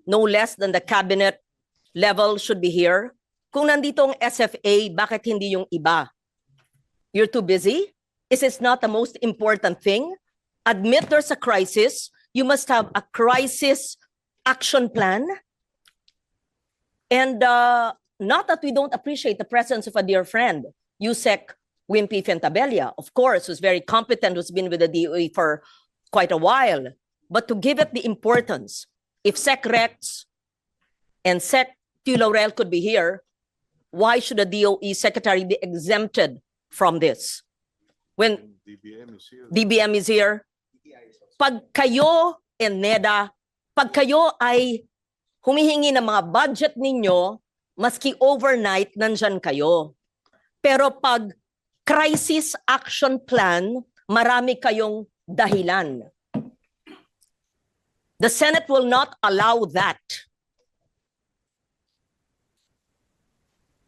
no less than the cabinet level should be here. Kung nandito ang SFA, bakit hindi yung iba? You're too busy? Is this not the most important thing? Admit there's a crisis. You must have a crisis action plan. And not that we don't appreciate the presence of a dear friend, Yusek Wimpy Fentabella, of course, who's very competent, who's been with the DOE for quite a while. But to give it the importance, if Sec Rex and Sec T. Laurel could be here, why should the DOE secretary be exempted from this? When DBM is here. DBM is here, pag kayo and NEDA, pag kayo ay humihingi ng mga budget ninyo, maski overnight, nandyan kayo. Pero pag crisis action plan, marami kayong dahilan. The Senate will not allow that.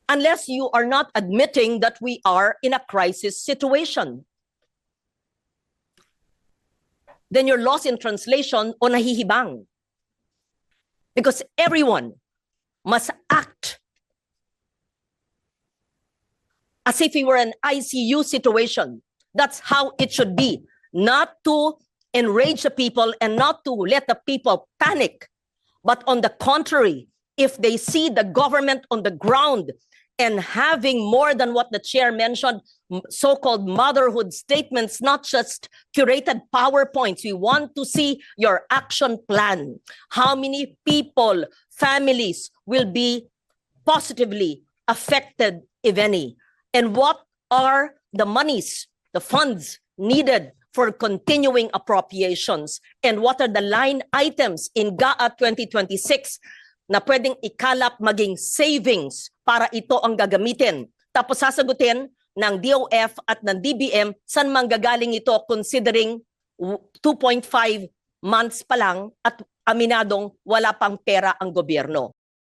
Unless you are not admitting that we are in a crisis situation. Then you're lost in translation o nahihibang. Because everyone must act as if we were an ICU situation. That's how it should be. Not to enrage the people and not to let the people panic. But on the contrary, if they see the government on the ground and having more than what the chair mentioned, so-called motherhood statements, not just curated PowerPoints. We want to see your action plan. How many people, families will be positively affected, if any? And what are the monies, the funds needed for continuing appropriations? And what are the line items in GAA 2026 na pwedeng ikalap maging savings para ito ang gagamitin? Tapos sasagutin ng DOF at ng DBM saan manggagaling ito considering 2.5 months pa lang at aminadong wala pang pera ang gobyerno.